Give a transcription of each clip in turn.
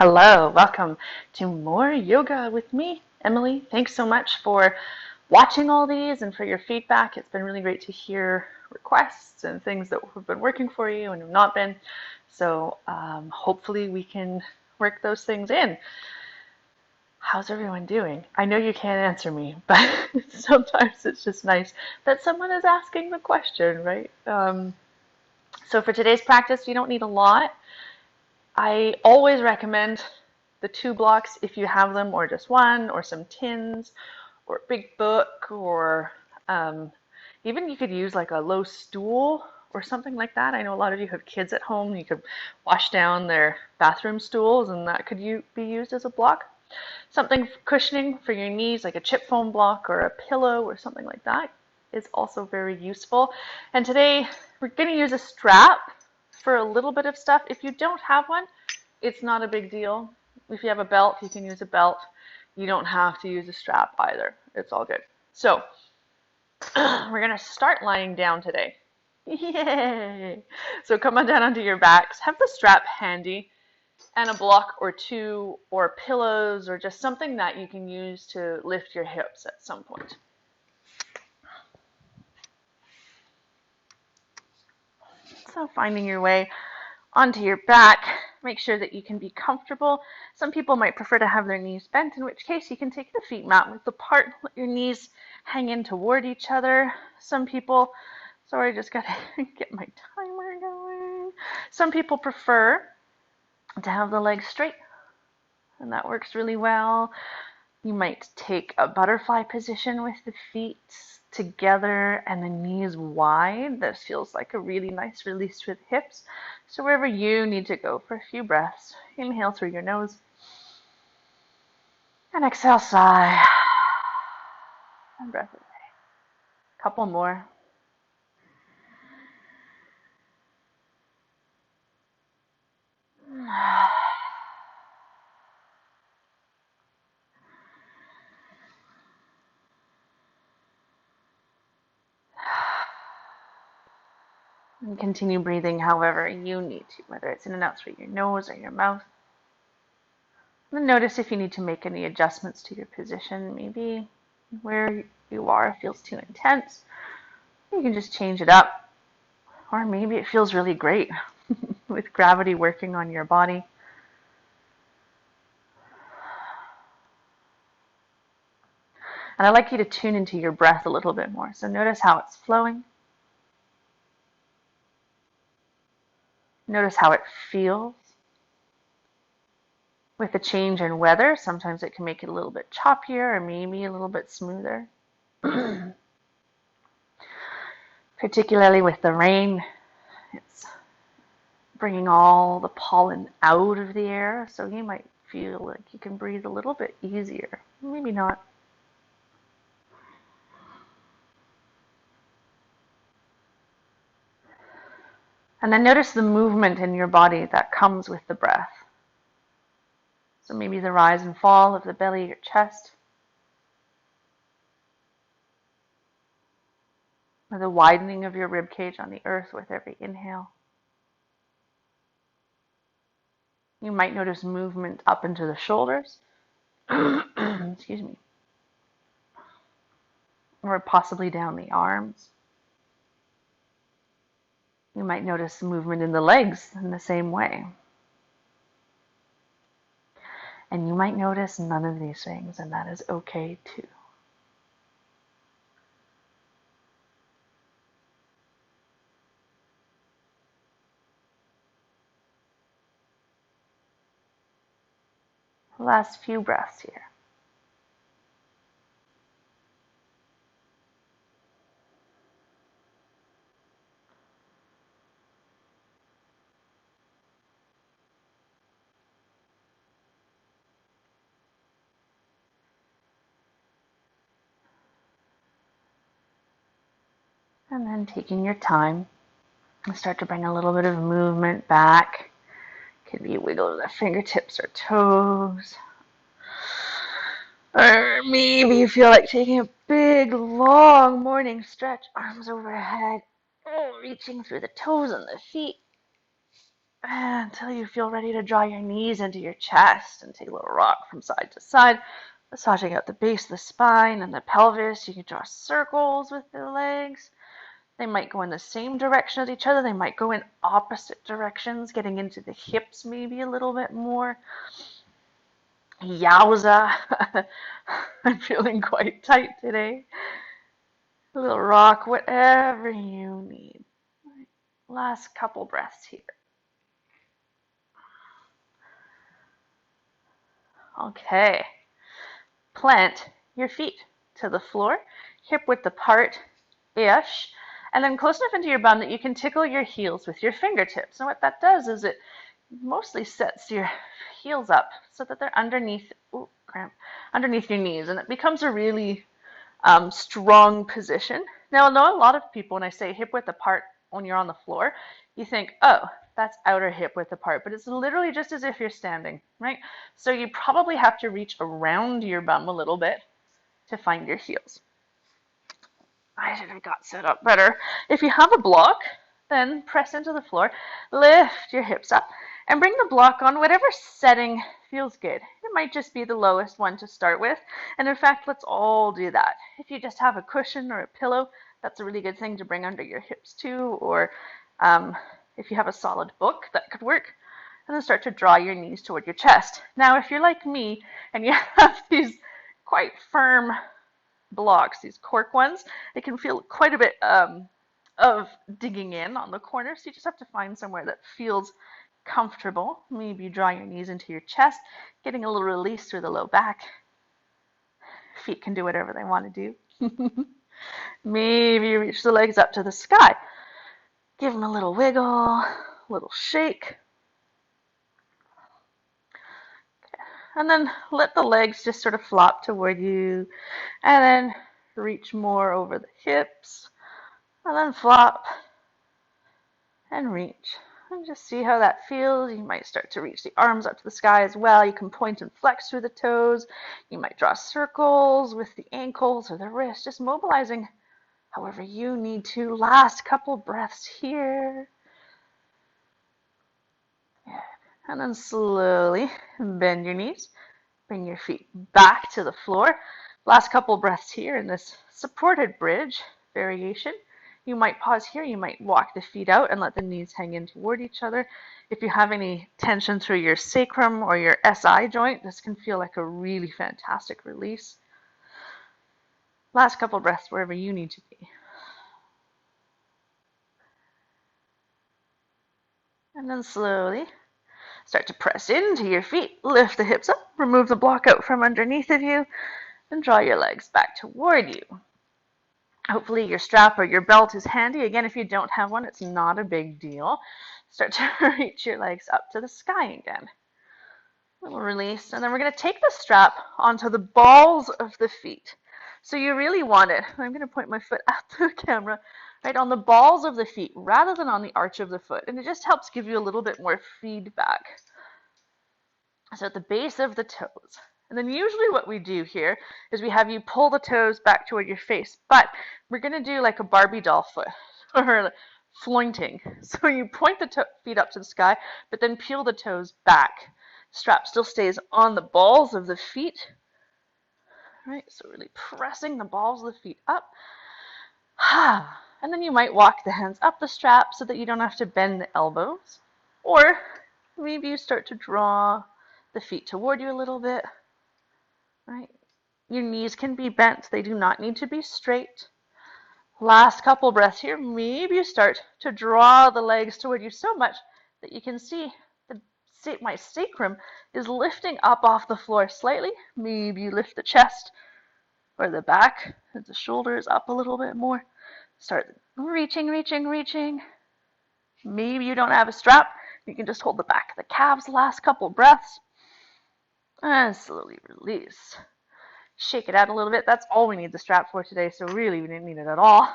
Hello, welcome to more yoga with me, Emily. Thanks so much for watching all these and for your feedback. It's been really great to hear requests and things that have been working for you and have not been. So hopefully we can work those things in. How's everyone doing? I know you can't answer me, but sometimes it's just nice that someone is asking the question, right? So for today's practice, you don't need a lot. I always recommend the 2 blocks if you have them, or just one, or some tins, or a big book, or even you could use like a low stool or something like that. I know a lot of you have kids at home. You could wash down their bathroom stools, and that could be used as a block. Something cushioning for your knees, like a chip foam block or a pillow or something like that, is also very useful. And today we're going to use a strap for a little bit of stuff. If you don't have one, it's not a big deal. If you have a belt, you can use a belt. You don't have to use a strap either. It's all good. So we're going to start lying down today. Yay! So come on down onto your backs. Have the strap handy and a block or two or pillows or just something that you can use to lift your hips at some point. So finding your way onto your back, make sure that you can be comfortable. Some people might prefer to have their knees bent, in which case you can take the feet mat width apart, let your knees hang in toward each other. Some people, sorry, I just got to get my timer going. Some people prefer to have the legs straight, and that works really well. You might take a butterfly position with the feet together and the knees wide. This feels like a really nice release with hips. So wherever you need to go for a few breaths, inhale through your nose and exhale, sigh, and breath away. Couple more. And continue breathing however you need to, whether it's in and out through your nose or your mouth. And notice if you need to make any adjustments to your position. Maybe where you are feels too intense. You can just change it up. Or maybe it feels really great with gravity working on your body. And I'd like you to tune into your breath a little bit more. So notice how it's flowing. Notice how it feels. With a change in weather, sometimes it can make it a little bit choppier or maybe a little bit smoother. Particularly with the rain, it's bringing all the pollen out of the air, so you might feel like you can breathe a little bit easier. Maybe not. And then notice the movement in your body that comes with the breath. So maybe the rise and fall of the belly or chest, or the widening of your rib cage on the earth with every inhale. You might notice movement up into the shoulders, excuse me, or possibly down the arms. You might notice movement in the legs in the same way. And you might notice none of these things, and that is okay too. Last few breaths here. And then taking your time, start to bring a little bit of movement back. Could be a wiggle of the fingertips or toes. Or maybe you feel like taking a big, long morning stretch, arms overhead, reaching through the toes and the feet. until you feel ready to draw your knees into your chest and take a little rock from side to side, massaging out the base of the spine and the pelvis. You can draw circles with the legs. They might go in the same direction as each other. They might go in opposite directions, getting into the hips maybe a little bit more. Yowza. I'm feeling quite tight today. A little rock, whatever you need. Last couple breaths here. Okay. Plant your feet to the floor, hip width apart-ish, and then close enough into your bum that you can tickle your heels with your fingertips. And what that does is it mostly sets your heels up so that they're underneath, underneath your knees, and it becomes a really strong position. Now, I know a lot of people, when I say hip width apart when you're on the floor, you think, oh, that's outer hip width apart, but it's literally just as if you're standing, right? So you probably have to reach around your bum a little bit to find your heels. I should have got set up better. If you have a block, then press into the floor, lift your hips up, and bring the block on whatever setting feels good. It might just be the lowest one to start with, and in fact, let's all do that. If you just have a cushion or a pillow, that's a really good thing to bring under your hips too, or if you have a solid book, that could work. And then start to draw your knees toward your chest. Now, if you're like me and you have these quite firm blocks, these cork ones, they can feel quite a bit of digging in on the corner. So you just have to find somewhere that feels comfortable. Maybe you draw your knees into your chest, getting a little release through the low back. Feet can do whatever they want to do. Maybe you reach the legs up to the sky. Give them a little wiggle, a little shake. And then let the legs just sort of flop toward you, and then reach more over the hips, and then flop and reach. And just see how that feels. You might start to reach the arms up to the sky as well. You can point and flex through the toes. You might draw circles with the ankles or the wrists, just mobilizing however you need to. Last couple breaths here. And then slowly bend your knees. Bring your feet back to the floor. Last couple breaths here in this supported bridge variation. You might pause here. You might walk the feet out and let the knees hang in toward each other. If you have any tension through your sacrum or your SI joint, this can feel like a really fantastic release. Last couple breaths wherever you need to be. And then slowly start to press into your feet. Lift the hips up. Remove the block out from underneath of you. And draw your legs back toward you. Hopefully your strap or your belt is handy. Again, if you don't have one, it's not a big deal. Start to reach your legs up to the sky again. A little release. And then we're going to take the strap onto the balls of the feet. So you really want it. I'm going to point my foot at the camera, right on the balls of the feet rather than on the arch of the foot. And it just helps give you a little bit more feedback. So at the base of the toes. And then usually what we do here is we have you pull the toes back toward your face, but we're going to do like a Barbie doll foot or flointing. So you point the feet up to the sky, but then peel the toes back. Strap still stays on the balls of the feet. Right, so really pressing the balls of the feet up. And then you might walk the hands up the strap so that you don't have to bend the elbows. Or maybe you start to draw the feet toward you a little bit. Right? Your knees can be bent. They do not need to be straight. Last couple breaths here. Maybe you start to draw the legs toward you so much that you can see my sacrum is lifting up off the floor slightly. Maybe you lift the chest or the back as the shoulders up a little bit more. Start reaching, reaching, reaching. Maybe you don't have a strap. You can just hold the back of the calves. Last couple breaths. And slowly release. Shake it out a little bit. That's all we need the strap for today, so really we didn't need it at all.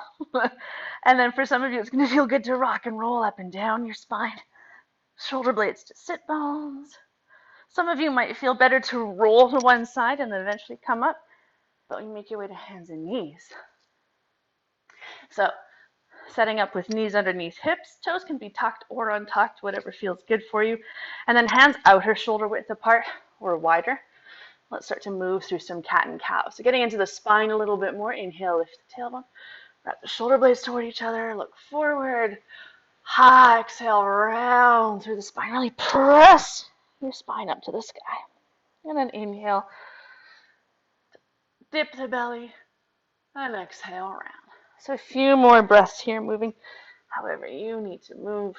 And then for some of you, it's going to feel good to rock and roll up and down your spine. Shoulder blades to sit bones. Some of you might feel better to roll to one side and then eventually come up, but you make your way to hands and knees. So Setting up with knees underneath hips. Toes can be tucked or untucked, whatever feels good for you. And then hands outer shoulder width apart or wider. Let's start to move through some cat and cow. So getting into the spine a little bit more. Inhale, lift the tailbone. Wrap the shoulder blades toward each other. Look forward. High, exhale, round through the spine. Really press your spine up to the sky. And then inhale. Dip the belly. And exhale, round. So a few more breaths here, moving however you need to move.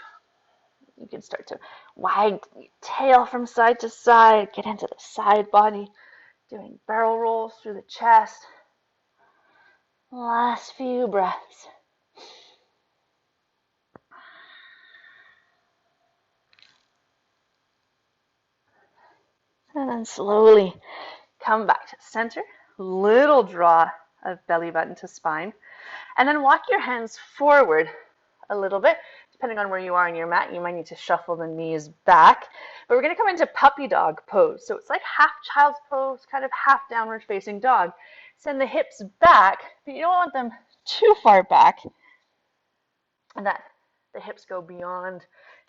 You can start to wag your tail from side to side. Get into the side body. Doing barrel rolls through the chest. Last few breaths. And then slowly come back to center. Little draw of belly button to spine. And then walk your hands forward a little bit. Depending on where you are on your mat, you might need to shuffle the knees back. But we're going to come into puppy dog pose. So it's like half child's pose, kind of half downward facing dog. Send the hips back, but you don't want them too far back. And that the hips go beyond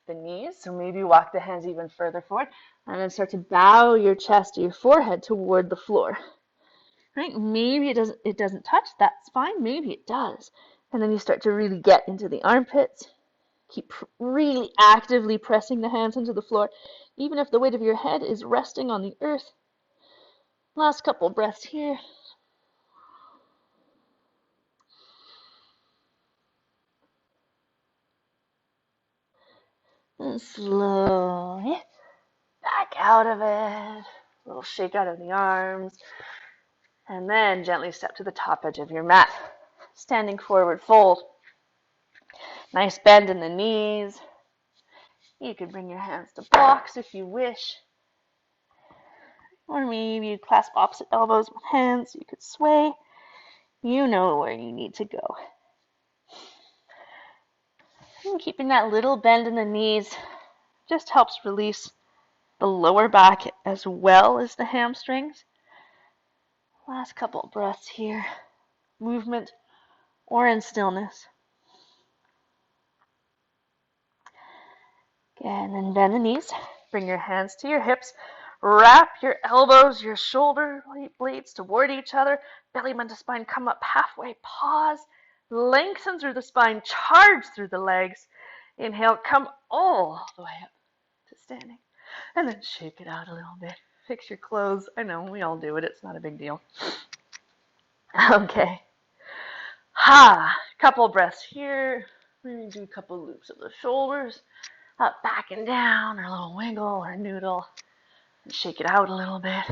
the knees. So maybe walk the hands even further forward. And then start to bow your chest or your forehead toward the floor. Right? Maybe it doesn't touch. That's fine. Maybe it does. And then you start to really get into the armpits. Keep really actively pressing the hands into the floor, even if the weight of your head is resting on the earth. Last couple breaths here. And slowly back out of it. A little shake out of the arms. And then gently step to the top edge of your mat. Standing forward fold. Nice bend in the knees. You could bring your hands to blocks if you wish. Or maybe you clasp opposite elbows with hands. You could sway. You know where you need to go. And keeping that little bend in the knees just helps release the lower back as well as the hamstrings. Last couple breaths here. Movement or in stillness. And then bend the knees. Bring your hands to your hips. Wrap your elbows, your shoulder blades toward each other. Belly button to spine, come up halfway. Pause. Lengthen through the spine. Charge through the legs. Inhale, come all the way up to standing. And then shake it out a little bit. Fix your clothes. I know, we all do it. It's not a big deal. Okay. Couple breaths here. Maybe do a couple loops of the shoulders. Up, back, and down, or a little wiggle or noodle. And shake it out a little bit.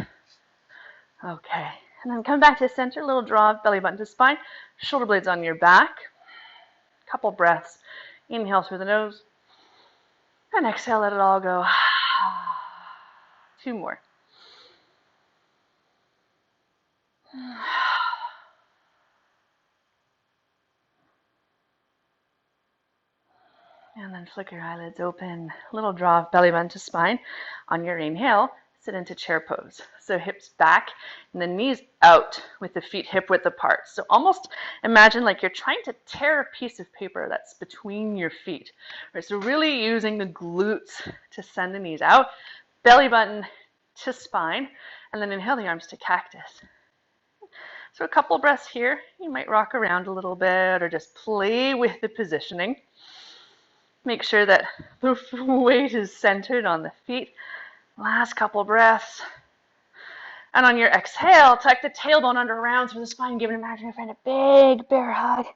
Okay. And then come back to center. A little draw of belly button to spine. Shoulder blades on your back. Couple breaths. Inhale through the nose. And exhale, let it all go. 2 more. And then flick your eyelids open. A little draw of belly button to spine. On your inhale, sit into chair pose. So hips back and the knees out with the feet hip width apart. So almost imagine like you're trying to tear a piece of paper that's between your feet. Right, so really using the glutes to send the knees out. Belly button to spine. And then inhale the arms to cactus. So a couple breaths here. You might rock around a little bit or just play with the positioning. Make sure that the weight is centered on the feet. Last couple breaths. And on your exhale, tuck the tailbone under round through the spine. Give an imaginary friend a big bear hug.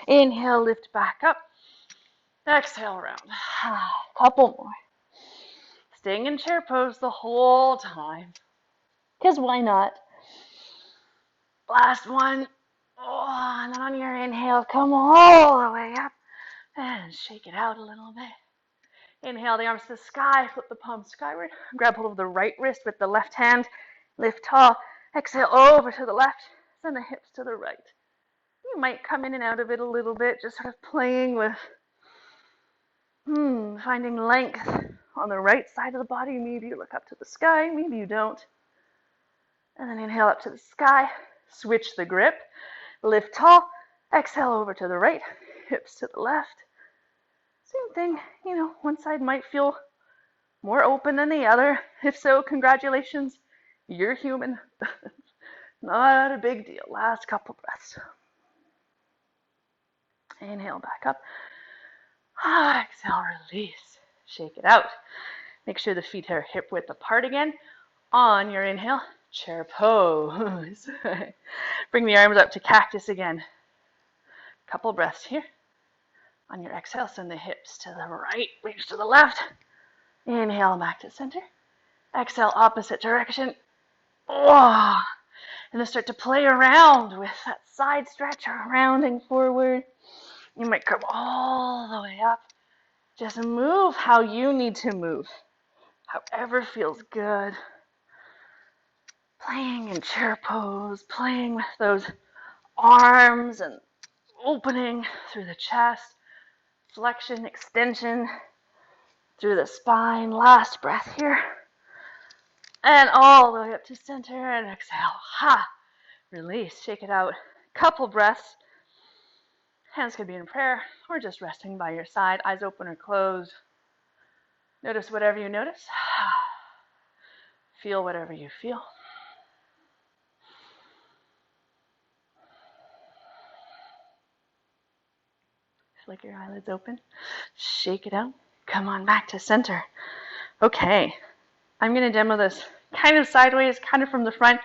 Inhale, lift back up. Exhale, round. Couple more. Staying in chair pose the whole time. Because why not? Last one. And then on your inhale, come all the way up. And shake it out a little bit. Inhale the arms to the sky, flip the palms skyward. Grab hold of the right wrist with the left hand. Lift tall. Exhale over to the left. Send the hips to the right. You might come in and out of it a little bit, just sort of playing with finding length on the right side of the body. Maybe you look up to the sky, maybe you don't. And then inhale up to the sky. Switch the grip. Lift tall. Exhale over to the right. hips to the left. Same thing, one side might feel more open than the other. If so, congratulations, you're human. Not a big deal. Last couple breaths. Inhale back up. Exhale, release. Shake it out. Make sure the feet are hip width apart again. On your inhale, chair pose. Bring the arms up to cactus again. Couple breaths here. On your exhale, send the hips to the right, reach to the left. Inhale back to center. Exhale, opposite direction. Oh. And then start to play around with that side stretch, rounding forward. You might come all the way up. Just move how you need to move, however feels good. Playing in chair pose, playing with those arms and opening through the chest, flexion, extension through the spine. Last breath here. And all the way up to center and exhale. Release, shake it out. Couple breaths. Hands could be in prayer or just resting by your side, eyes open or closed. Notice whatever you notice. Feel whatever you feel. Flick your eyelids open. Shake it out. Come on back to center. Okay, I'm going to demo this kind of sideways, kind of from the front.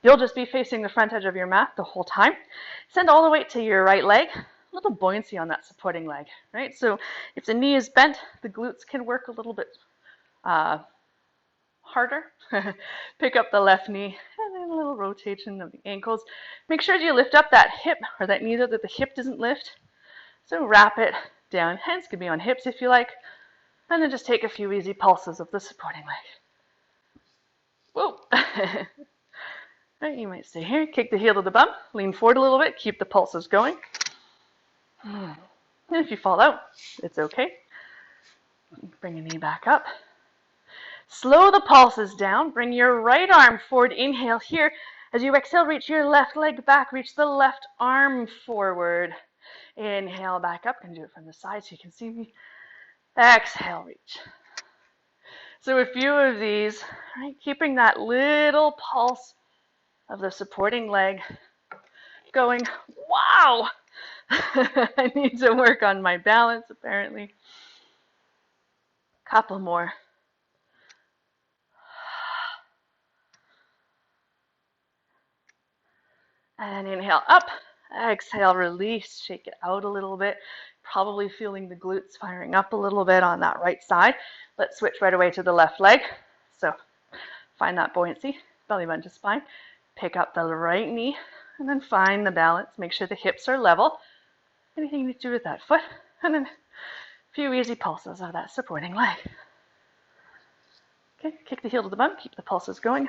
You'll just be facing the front edge of your mat the whole time. Send all the weight to your right leg. A little buoyancy on that supporting leg, right? So if the knee is bent, the glutes can work a little bit harder. Pick up the left knee and then a little rotation of the ankles. Make sure you lift up that hip or that knee that the hip doesn't lift. So wrap it down. Hands could be on hips if you like. And then just take a few easy pulses of the supporting leg. Whoa. Right, you might stay here. Kick the heel to the bum. Lean forward a little bit. Keep the pulses going. And if you fall out, it's okay. Bring your knee back up. Slow the pulses down. Bring your right arm forward. Inhale here. As you exhale, reach your left leg back. Reach the left arm forward. Inhale back up. Can do it from the side so you can see me. Exhale, reach. So a few of these, right? Keeping that little pulse of the supporting leg going. Wow! I need to work on my balance, apparently. Couple more. And inhale up. Exhale, release. Shake it out a little bit. Probably feeling the glutes firing up a little bit on that right side. Let's switch right away to the left leg. So find that buoyancy. Belly button to spine. Pick up the right knee. And then find the balance. Make sure the hips are level. Anything you need to do with that foot. And then a few easy pulses of that supporting leg. Okay, kick the heel to the bum. Keep the pulses going.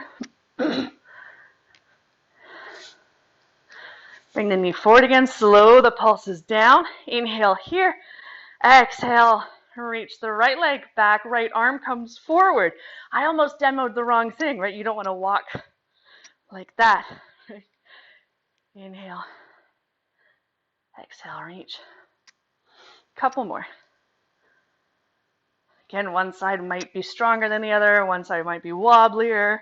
Bring the knee forward again. Slow the pulses down. Inhale here. Exhale. Reach the right leg back. Right arm comes forward. I almost demoed the wrong thing, right? You don't want to walk like that. Inhale. Exhale, reach. Couple more. Again, one side might be stronger than the other. One side might be wobblier.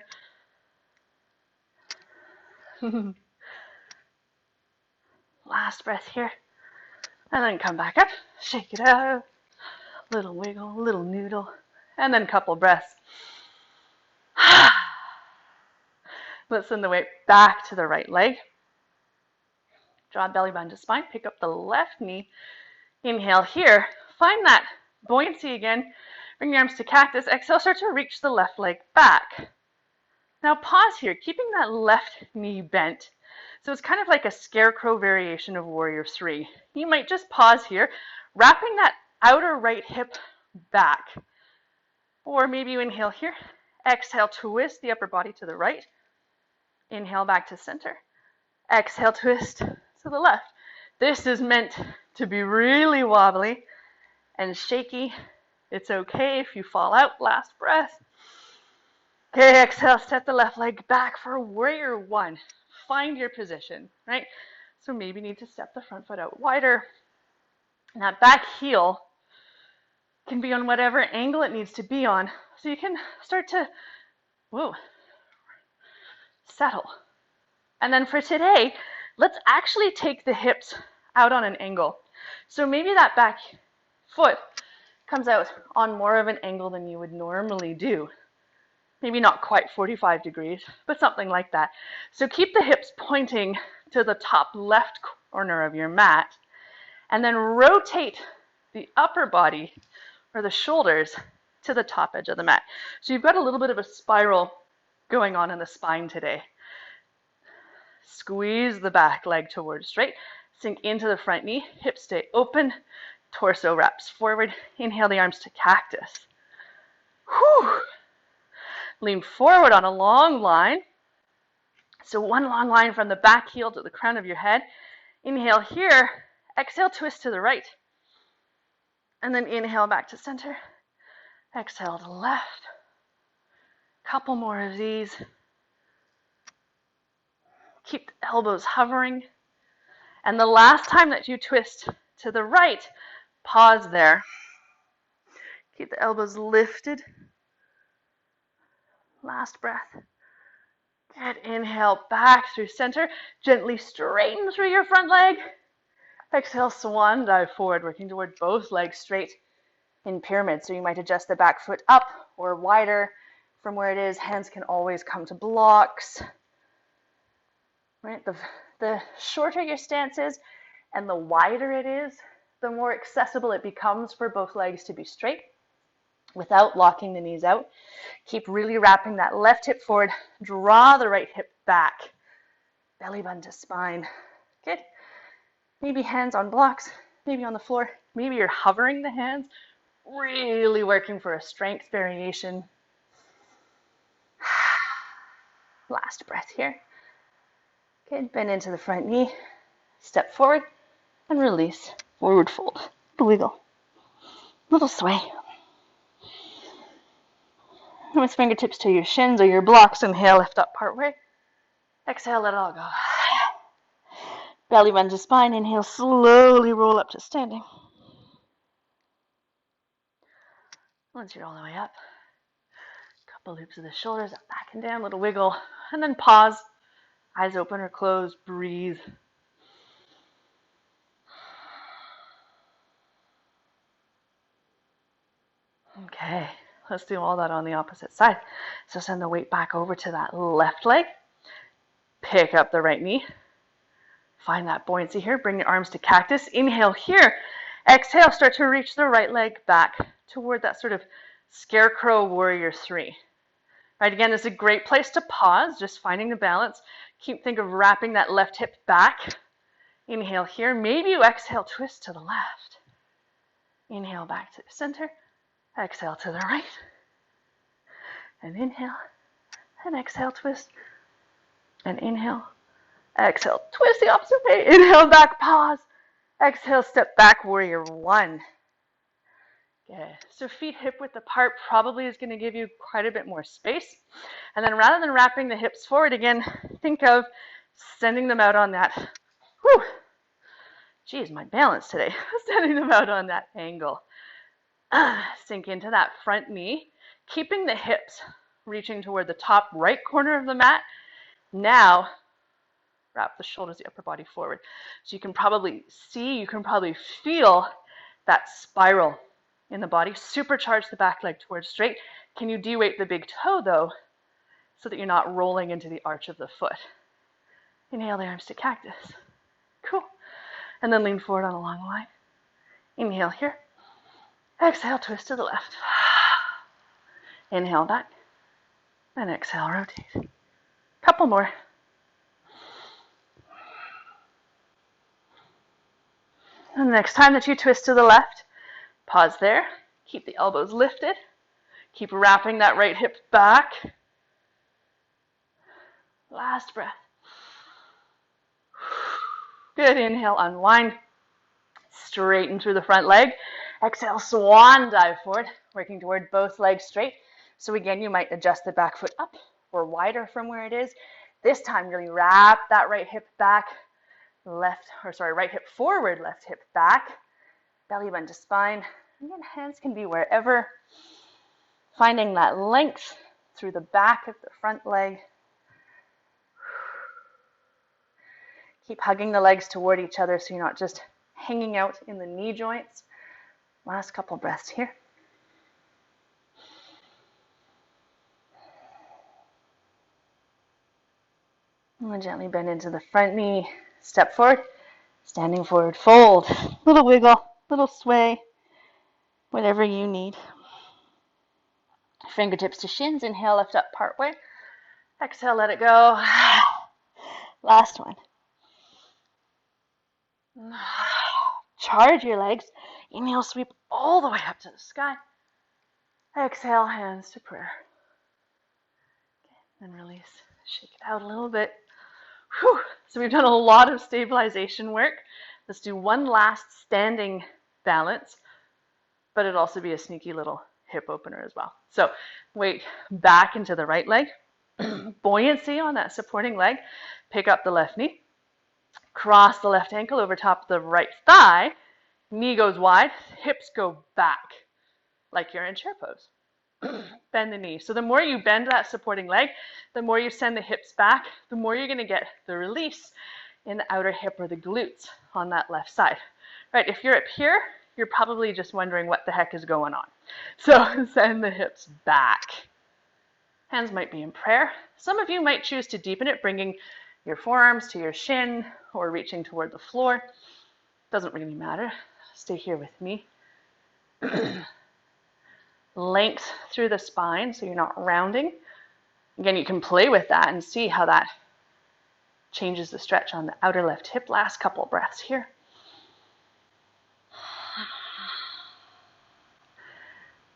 Last breath here. And then come back up. Shake it out. Little wiggle, little noodle. And then couple breaths. Let's send the weight back to the right leg. Draw belly button to spine. Pick up the left knee. Inhale here. Find that buoyancy again. Bring your arms to cactus. Exhale, start to reach the left leg back. Now pause here, keeping that left knee bent. So it's kind of like a scarecrow variation of Warrior 3. You might just pause here, wrapping that outer right hip back. Or maybe you inhale here. Exhale, twist the upper body to the right. Inhale back to center. Exhale, twist to the left. This is meant to be really wobbly and shaky. It's okay if you fall out. Last breath. Okay, exhale, step the left leg back for Warrior 1. Find your position, right? So maybe you need to step the front foot out wider. And that back heel can be on whatever angle it needs to be on. So you can start to, whoa, settle. And then for today, let's actually take the hips out on an angle. So maybe that back foot comes out on more of an angle than you would normally do. Maybe not quite 45 degrees, but something like that. So keep the hips pointing to the top left corner of your mat, and then rotate the upper body or the shoulders to the top edge of the mat. So you've got a little bit of a spiral going on in the spine today. Squeeze the back leg towards straight, sink into the front knee, hips stay open, torso wraps forward. Inhale the arms to cactus. Whew. Lean forward on a long line. So one long line from the back heel to the crown of your head. Inhale here, exhale, twist to the right. And then inhale back to center. Exhale to the left. Couple more of these. Keep the elbows hovering. And the last time that you twist to the right, pause there. Keep the elbows lifted. Last breath. Good. Inhale back through center. Gently straighten through your front leg. Exhale, swan dive forward, working toward both legs straight in pyramid. So you might adjust the back foot up or wider from where it is. Hands can always come to blocks. Right? The shorter your stance is and the wider it is, the more accessible it becomes for both legs to be straight without locking the knees out. Keep really wrapping that left hip forward. Draw the right hip back. Belly button to spine. Good. Maybe hands on blocks, maybe on the floor. Maybe you're hovering the hands, really working for a strength variation. Last breath here. Good. Bend into the front knee. Step forward and release. Forward fold. Wiggle. Little sway. And with fingertips to your shins or your blocks, inhale, lift up part way. Exhale, let it all go. Belly bend to spine. Inhale, slowly roll up to standing. Once you're all the way up, couple loops of the shoulders, up, back and down, little wiggle, and then pause. Eyes open or closed, breathe. Okay, let's do all that on the opposite side. So send the weight back over to that left leg. Pick up the right knee. Find that buoyancy here. Bring your arms to cactus. Inhale here. Exhale, start to reach the right leg back toward that sort of scarecrow warrior three. Right, again, this is a great place to pause, just finding the balance. Think of wrapping that left hip back. Inhale here. Maybe you exhale, twist to the left. Inhale back to the center. Exhale to the right. And inhale. And exhale, twist. And inhale. Exhale, twist the opposite way. Inhale, back, pause. Exhale, step back, warrior one. Good. So feet hip width apart probably is going to give you quite a bit more space. And then rather than wrapping the hips forward again, think of sending them out on that, whew, geez, my balance today. Sending them out on that angle. Sink into that front knee, keeping the hips reaching toward the top right corner of the mat. Now, wrap the shoulders, the upper body forward. So you can probably see, you can probably feel that spiral in the body. Supercharge the back leg towards straight. Can you de-weight the big toe though, so that you're not rolling into the arch of the foot? Inhale the arms to cactus. Cool. And then lean forward on a long line. Inhale here. Exhale, twist to the left. Inhale back. And exhale, rotate. Couple more. And the next time that you twist to the left, pause there. Keep the elbows lifted. Keep wrapping that right hip back. Last breath. Good. Inhale, unwind. Straighten through the front leg. Exhale, swan dive forward, working toward both legs straight. So again, you might adjust the back foot up or wider from where it is. This time, really wrap that right hip back, right hip forward, left hip back. Belly button to spine. Again, hands can be wherever. Finding that length through the back of the front leg. Keep hugging the legs toward each other so you're not just hanging out in the knee joints. Last couple breaths here. And then gently bend into the front knee. Step forward. Standing forward fold. Little wiggle, little sway. Whatever you need. Fingertips to shins. Inhale, lift up part way. Exhale, let it go. Last one. Charge your legs. Inhale, sweep all the way up to the sky. Exhale, hands to prayer. Okay, then release. Shake it out a little bit. Whew. So we've done a lot of stabilization work. Let's do one last standing balance, but it'll also be a sneaky little hip opener as well. So weight back into the right leg. Buoyancy on that supporting leg. Pick up the left knee. Cross the left ankle over top of the right thigh. Knee goes wide. Hips go back like you're in chair pose. Bend the knee. So the more you bend that supporting leg, the more you send the hips back, the more you're going to get the release in the outer hip or the glutes on that left side. Right, if you're up here, you're probably just wondering what the heck is going on. So send the hips back. Hands might be in prayer. Some of you might choose to deepen it, bringing your forearms to your shin or reaching toward the floor. Doesn't really matter. Stay here with me. Length through the spine so you're not rounding. Again, you can play with that and see how that changes the stretch on the outer left hip. Last couple breaths here.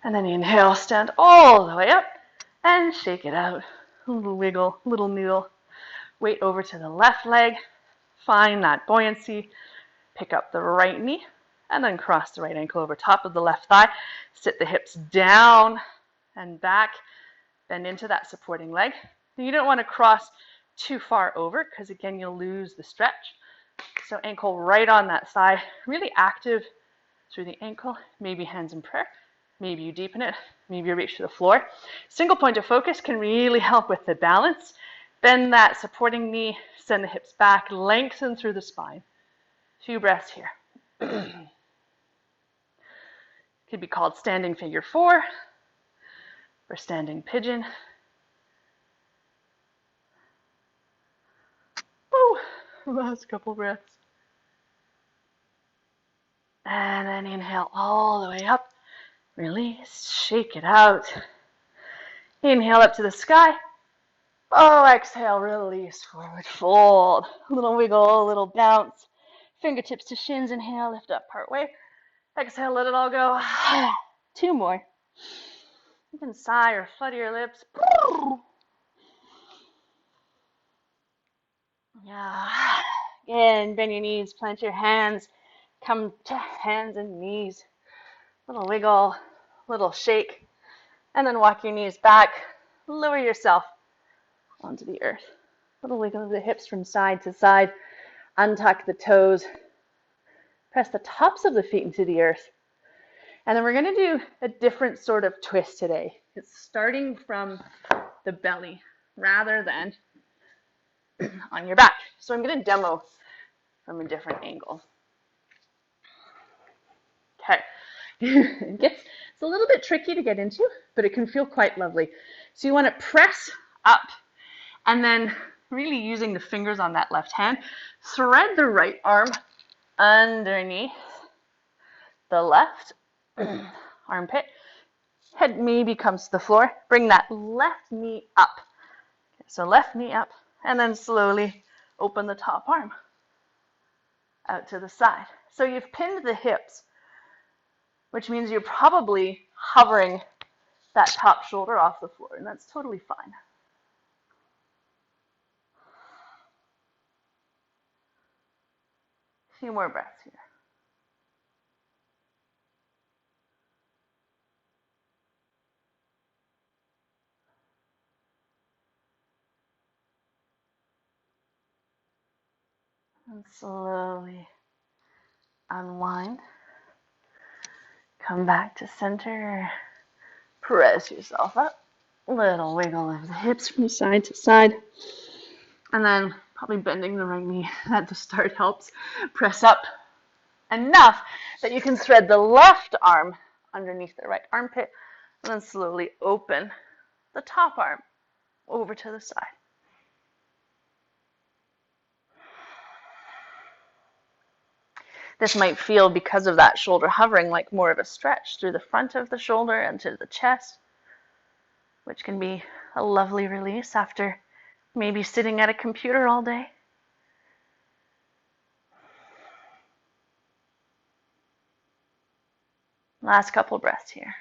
And then inhale, stand all the way up and shake it out. A little wiggle, little noodle. Weight over to the left leg. Find that buoyancy. Pick up the right knee and then cross the right ankle over top of the left thigh. Sit the hips down and back. Bend into that supporting leg. You don't want to cross too far over because again you'll lose the stretch. So ankle right on that thigh, really active through the ankle, maybe hands in prayer, maybe you deepen it, maybe you reach to the floor. Single point of focus can really help with the balance. Bend that supporting knee, send the hips back, lengthen through the spine. Few breaths here. Could be called standing figure 4 or standing pigeon. Woo. Last couple breaths. And then inhale all the way up. Release, shake it out. Inhale up to the sky. Oh, exhale, release, forward fold. A little wiggle, a little bounce. Fingertips to shins, inhale, lift up part way. Exhale, let it all go. 2 more. You can sigh or flutter your lips. Yeah. Again, bend your knees, plant your hands. Come to hands and knees. Little wiggle, little shake. And then walk your knees back. Lower yourself onto the earth. Little wiggle of the hips from side to side. Untuck the toes. Press the tops of the feet into the earth. And then we're going to do a different sort of twist today. It's starting from the belly rather than on your back. So I'm going to demo from a different angle. Okay. It's a little bit tricky to get into, but it can feel quite lovely. So you want to press up and then really using the fingers on that left hand, thread the right arm underneath the left armpit. Head maybe comes to the floor. Bring that left knee up. Okay, so left knee up and then slowly open the top arm out to the side. So you've pinned the hips, which means you're probably hovering that top shoulder off the floor, and that's totally fine. A few more breaths here. And slowly unwind. Come back to center. Press yourself up. Little wiggle of the hips from side to side. And then probably bending the right knee at the start helps. Press up enough that you can thread the left arm underneath the right armpit and then slowly open the top arm over to the side. This might feel, because of that shoulder hovering, like more of a stretch through the front of the shoulder and to the chest, which can be a lovely release after maybe sitting at a computer all day. Last couple breaths here.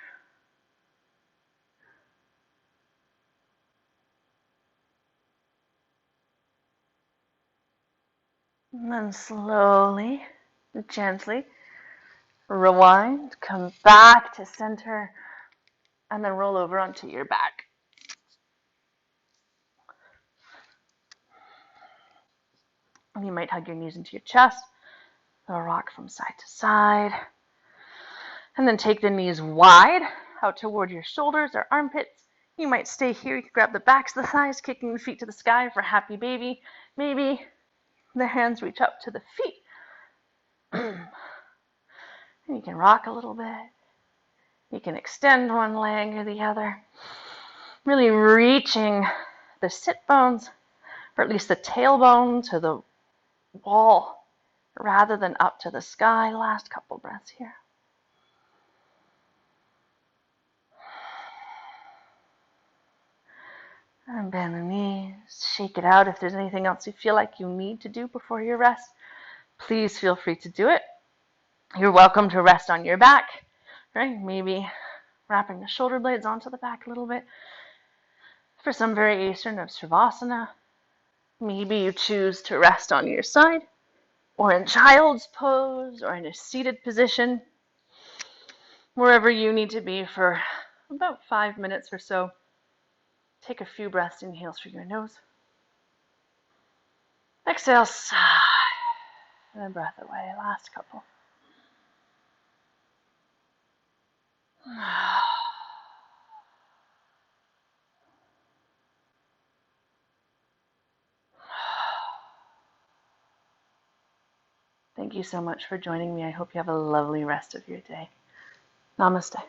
And then slowly, gently rewind, come back to center, and then roll over onto your back. And you might hug your knees into your chest. They'll rock from side to side. And then take the knees wide out toward your shoulders or armpits. You might stay here. You can grab the backs of the thighs, kicking the feet to the sky for happy baby. Maybe the hands reach up to the feet. And you can rock a little bit. You can extend one leg or the other. Really reaching the sit bones, or at least the tailbone, to the wall rather than up to the sky. Last couple breaths here. And bend the knees, shake it out. If there's anything else you feel like you need to do before your rest, please feel free to do it. You're welcome to rest on your back, right? Maybe wrapping the shoulder blades onto the back a little bit. For some variation of Shavasana, maybe you choose to rest on your side, or in child's pose, or in a seated position, wherever you need to be for about 5 minutes or so. Take a few breaths, inhales through your nose. Exhale, sigh, and then breath away. Last couple. Thank you so much for joining me. I hope you have a lovely rest of your day. Namaste.